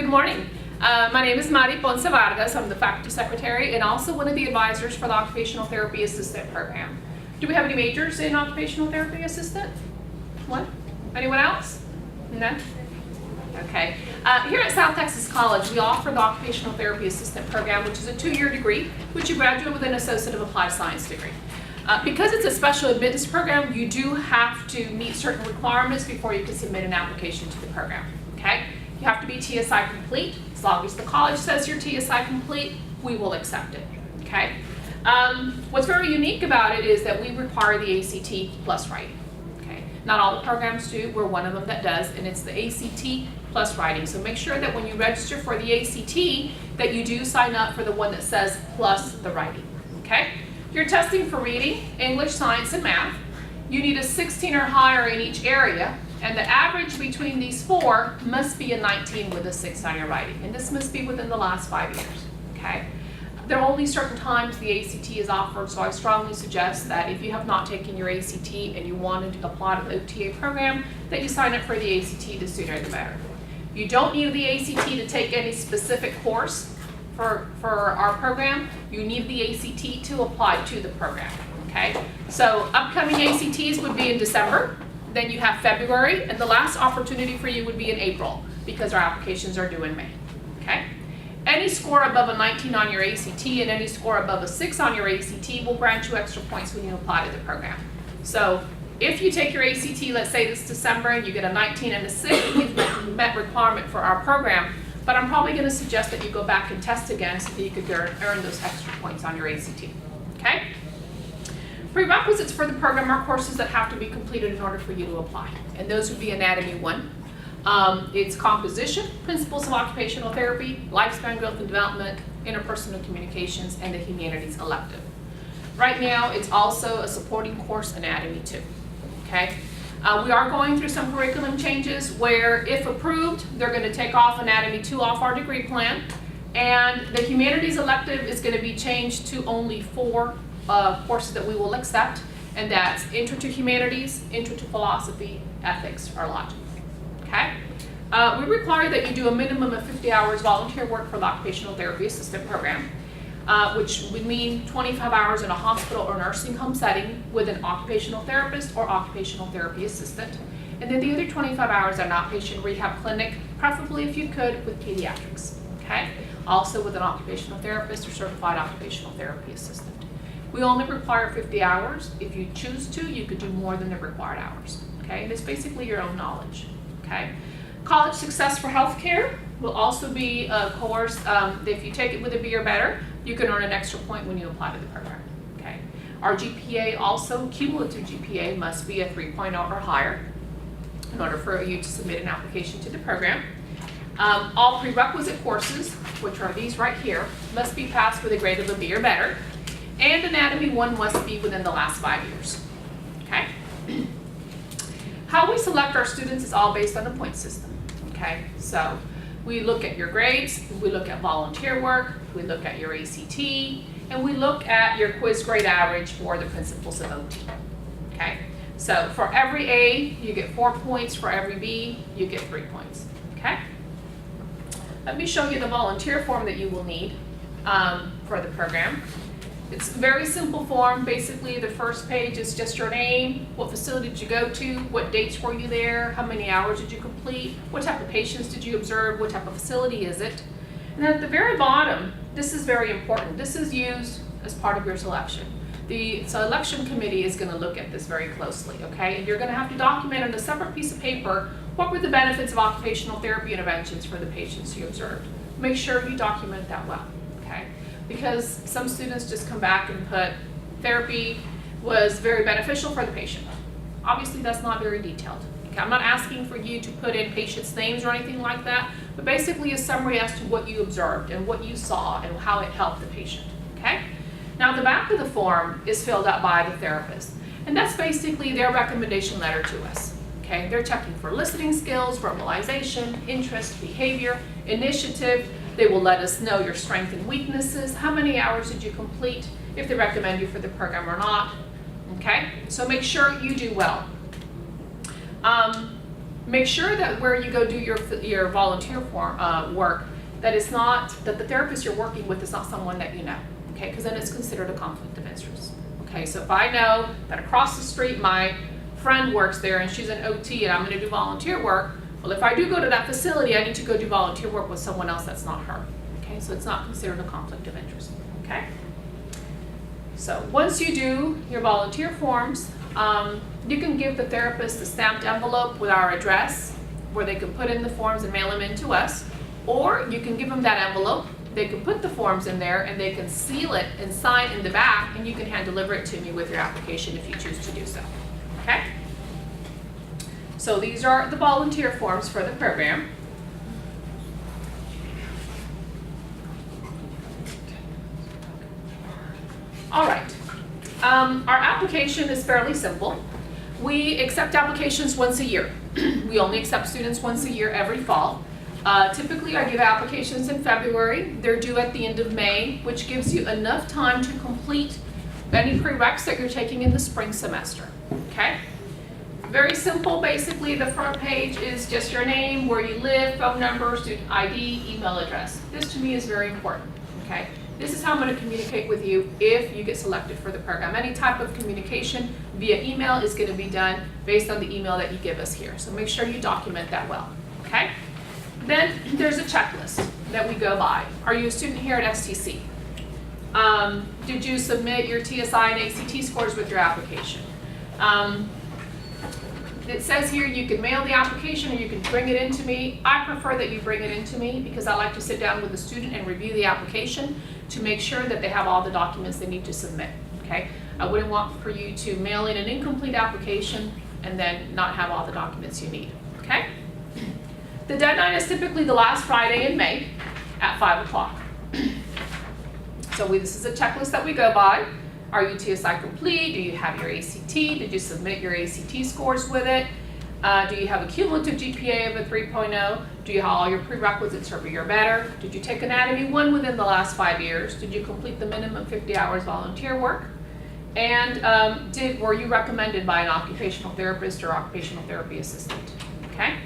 Good morning. My name is Mari Ponce Vargas. I'm the faculty secretary and also one of the advisors for the Occupational Therapy Assistant program. Do we have any majors in Occupational Therapy Assistant? What? Anyone else? No? Okay. Here at South Texas College, we offer the Occupational Therapy Assistant program, which is a 2-year degree, which you graduate with an Associate of Applied Science degree. Because it's a special admittance program, you do have to meet certain requirements before you can submit an application to the program. Okay? You have to be TSI complete. As long as the college says you're TSI complete, we will accept it. Okay? What's very unique about it is that we require the ACT plus writing. Okay? Not all the programs do. We're one of them that does, and it's the ACT plus writing. So make sure that when you register for the ACT, that you do sign up for the one that says plus the writing. Okay? You're testing for reading, English, science, and math. You need a 16 or higher in each area, and the average between these four must be a 19 with a 6 on your writing, and this must be within the last 5 years. Okay? There are only certain times the ACT is offered, so I strongly suggest that if you have not taken your ACT and you wanted to apply to the OTA program, that you sign up for the ACT, the sooner the better. You don't need the ACT to take any specific course for our program. You need the ACT to apply to the program. Okay? So upcoming ACTs would be in December. Then you have February, and the last opportunity for you would be in April because our applications are due in May. Okay? Any score above a 19 on your ACT and any score above a 6 on your ACT will grant you extra points when you apply to the program. So if you take your ACT, let's say this December, and you get a 19 and a 6, you've met requirement for our program, but I'm probably going to suggest that you go back and test again so that you could earn those extra points on your ACT. Okay? Prerequisites for the program are courses that have to be completed in order for you to apply, and those would be Anatomy 1. It's Composition, Principles of Occupational Therapy, Lifespan Growth and Development, Interpersonal Communications, and the Humanities elective. Right now, it's also a supporting course, Anatomy 2. Okay? We are going through some curriculum changes where, if approved, they're going to take off Anatomy 2 off our degree plan, and the Humanities elective is going to be changed to only 4 courses that we will accept, and that's Intro to Humanities, Intro to Philosophy, Ethics, or Logic. Okay? We require that you do a minimum of 50 hours volunteer work for the Occupational Therapy Assistant program, which would mean 25 hours in a hospital or nursing home setting with an occupational therapist or occupational therapy assistant, and then the other 25 hours at an outpatient rehab clinic, preferably if you could with pediatrics. Okay? Also with an occupational therapist or certified occupational therapy assistant. We only require 50 hours. If you choose to, you could do more than the required hours. Okay? And it's basically your own knowledge. Okay? College Success for Healthcare will also be a course. If you take it with a B or better, you can earn an extra point when you apply to the program. Okay? Our GPA also, cumulative GPA, must be a 3.0 or higher in order for you to submit an application to the program. All prerequisite courses, which are these right here, must be passed with a grade of a B or better. And Anatomy 1 must be within the last 5 years. Okay? How we select our students is all based on a point system. Okay? So we look at your grades, we look at volunteer work, we look at your ACT, and we look at your quiz grade average for the principles of OT. Okay? So for every A, you get 4 points. For every B, you get 3 points. Okay? Let me show you the volunteer form that you will need for the program. It's a very simple form. Basically, the first page is just your name, what facility did you go to, what dates were you there, how many hours did you complete, what type of patients did you observe, what type of facility is it. And then at the very bottom, this is very important. This is used as part of your selection. The selection committee is going to look at this very closely, okay? And you're going to have to document on a separate piece of paper what were the benefits of occupational therapy interventions for the patients you observed. Make sure you document that well, okay? Because some students just come back and put therapy was very beneficial for the patient. Obviously, that's not very detailed. Okay? I'm not asking for you to put in patients' names or anything like that, but basically a summary as to what you observed and what you saw and how it helped the patient. Okay? Now, the back of the form is filled out by the therapist, and that's basically their recommendation letter to us. Okay? They're checking for listening skills, verbalization, interest, behavior, initiative. They will let us know your strengths and weaknesses, how many hours did you complete, if they recommend you for the program or not. Okay? So make sure you do well. Make sure that where you go do your volunteer form, work, that the therapist you're working with is not someone that you know, okay? Because then it's considered a conflict of interest. Okay, so if I know that across the street my friend works there and she's an OT and I'm going to do volunteer work, well, if I do go to that facility, I need to go do volunteer work with someone else that's not her. Okay, so it's not considered a conflict of interest. Okay? So once you do your volunteer forms, you can give the therapist a stamped envelope with our address where they can put in the forms and mail them in to us, or you can give them that envelope. They can put the forms in there and they can seal it and sign in the back, and you can hand deliver it to me with your application if you choose to do so. Okay? So these are the volunteer forms for the program. All right. Our application is fairly simple. We accept applications once a year. We only accept students once a year every fall. Typically, I give applications in February. They're due at the end of May, which gives you enough time to complete any prereqs that you're taking in the spring semester. Okay? Very simple. Basically, the front page is just your name, where you live, phone number, student ID, email address. This to me is very important. Okay? This is how I'm going to communicate with you if you get selected for the program. Any type of communication via email is going to be done based on the email that you give us here. So make sure you document that well. Okay? Then there's a checklist that we go by. Are you a student here at STC? Did you submit your TSI and ACT scores with your application? It says here you can mail the application or you can bring it in to me. I prefer that you bring it in to me because I like to sit down with the student and review the application to make sure that they have all the documents they need to submit. Okay? I wouldn't want for you to mail in an incomplete application and then not have all the documents you need. Okay? The deadline is typically the last Friday in May at 5 o'clock. So this is a checklist that we go by. Are you TSI complete? Do you have your ACT? Did you submit your ACT scores with it? Do you have a cumulative GPA of a 3.0? Do you have all your prerequisites or you're better? Did you take Anatomy 1 within the last 5 years? Did you complete the minimum 50 hours volunteer work? And were you recommended by an occupational therapist or occupational therapy assistant? Okay?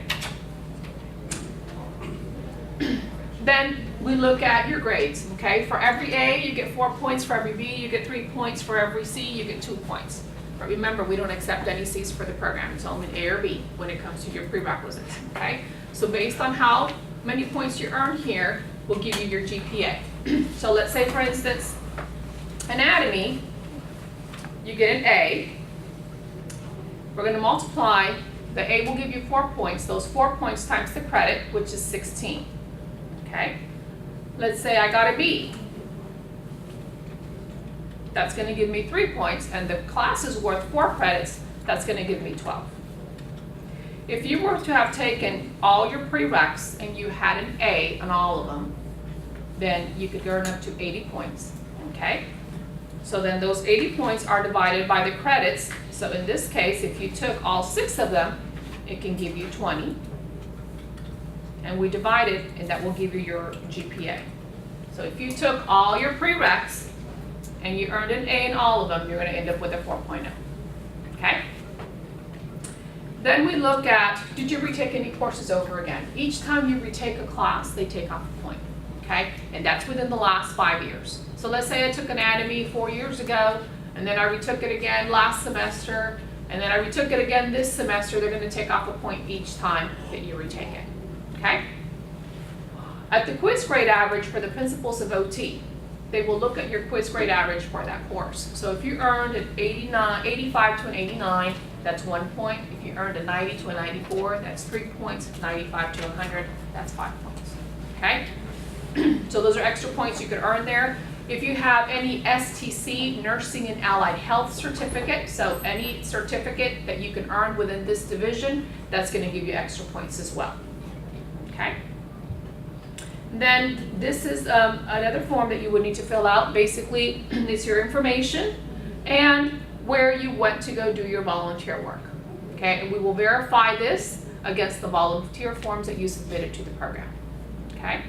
Then we look at your grades, okay? For every A, you get 4 points. For every B, you get 3 points. For every C, you get 2 points. But remember, we don't accept any C's for the program. It's only A or B when it comes to your prerequisites, okay? So based on how many points you earn here, we'll give you your GPA. So let's say, for instance, Anatomy, you get an A. We're going to multiply. The A will give you 4 points. Those 4 points times the credit, which is 16. Okay? Let's say I got a B. That's going to give me 3 points, and the class is worth 4 credits. That's going to give me 12. If you were to have taken all your prereqs and you had an A on all of them, then you could earn up to 80 points. Okay? So then those 80 points are divided by the credits. So in this case, if you took all 6 of them, it can give you 20. And we divide it, and that will give you your GPA. So if you took all your prereqs and you earned an A in all of them, you're going to end up with a 4.0. Okay? Then we look at, did you retake any courses over again? Each time you retake a class, they take off a point. Okay? And that's within the last 5 years. So let's say I took Anatomy 4 years ago, and then I retook it again last semester, and then I retook it again this semester. They're going to take off a point each time that you retake it. Okay? At the quiz grade average for the principles of OT, they will look at your quiz grade average for that course. So if you earned an 85 to an 89, that's 1 point. If you earned a 90 to a 94, that's 3 points. 95 to 100, that's 5 points. Okay? So those are extra points you could earn there. If you have any STC, Nursing and Allied Health certificate, so any certificate that you can earn within this division, that's going to give you extra points as well. Okay? Then this is another form that you would need to fill out. Basically, it's your information and where you went to go do your volunteer work. Okay? And we will verify this against the volunteer forms that you submitted to the program. Okay?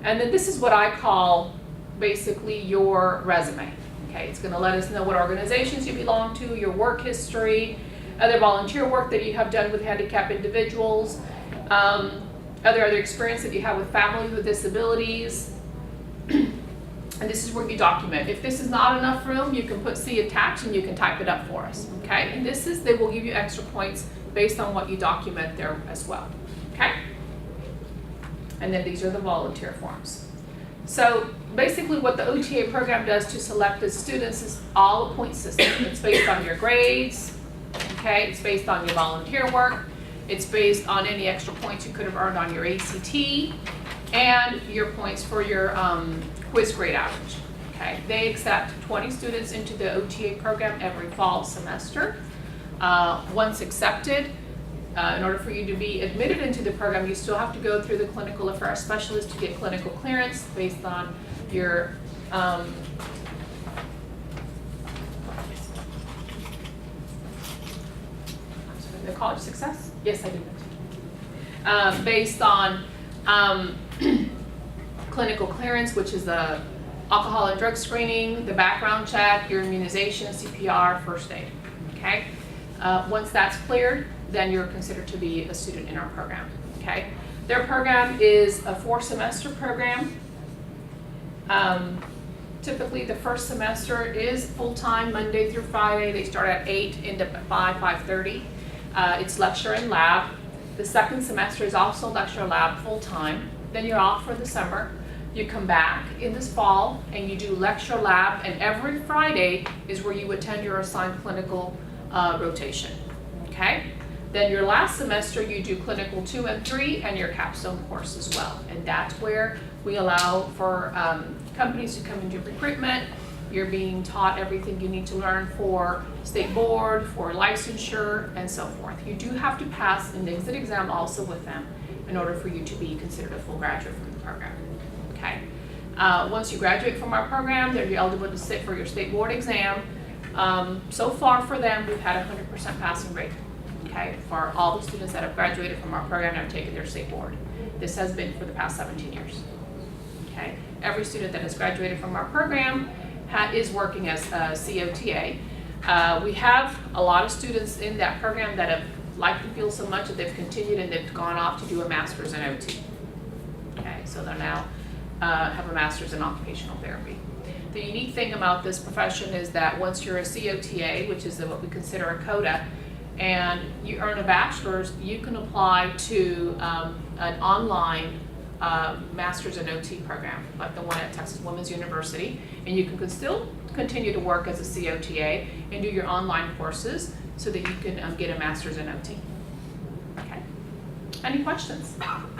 And then this is what I call basically your resume. Okay? It's going to let us know what organizations you belong to, your work history, other volunteer work that you have done with handicapped individuals, other experience that you have with families with disabilities. And this is where you document. If this is not enough room, you can put C attached and you can type it up for us, okay? And they will give you extra points based on what you document there as well, okay? And then these are the volunteer forms. So basically what the OTA program does to select the students is all a point system. It's based on your grades, okay? It's based on your volunteer work. It's based on any extra points you could have earned on your ACT and your points for your quiz grade average, okay? They accept 20 students into the OTA program every fall semester. Once accepted, in order for you to be admitted into the program, you still have to go through the clinical affairs specialist to get clinical clearance based on your the college success? Yes, I did. Based on clinical clearance, which is the alcohol and drug screening, the background check, your immunization, CPR, first aid, okay? Once that's cleared, then you're considered to be a student in our program, okay? Their program is a 4-semester program. Typically the first semester is full-time, Monday through Friday. They start at 8, end up at 5:30. It's lecture and lab. The second semester is also lecture and lab full-time. Then you're off for the summer. You come back in this fall and you do lecture lab, and every Friday is where you attend your assigned clinical rotation, okay? Then your last semester you do clinical 2 and 3 and your capstone course as well. And that's where we allow for companies to come and do recruitment. You're being taught everything you need to learn for state board, for licensure, and so forth. You do have to pass an exit exam also with them in order for you to be considered a full graduate from the program, okay? Once you graduate from our program, then you're eligible to sit for your state board exam. So far for them, we've had a 100% passing rate, okay, for all the students that have graduated from our program and have taken their state board. This has been for the past 17 years, okay? Every student that has graduated from our program is working as a COTA. We have a lot of students in that program that have liked the field so much that they've continued and they've gone off to do a master's in OT. Okay, so they now have a master's in occupational therapy. The unique thing about this profession is that once you're a COTA, which is what we consider a COTA, and you earn a bachelor's, you can apply to an online master's in OT program, like the one at Texas Women's University, and you can still continue to work as a COTA and do your online courses so that you can get a master's in OT. Okay. Any questions?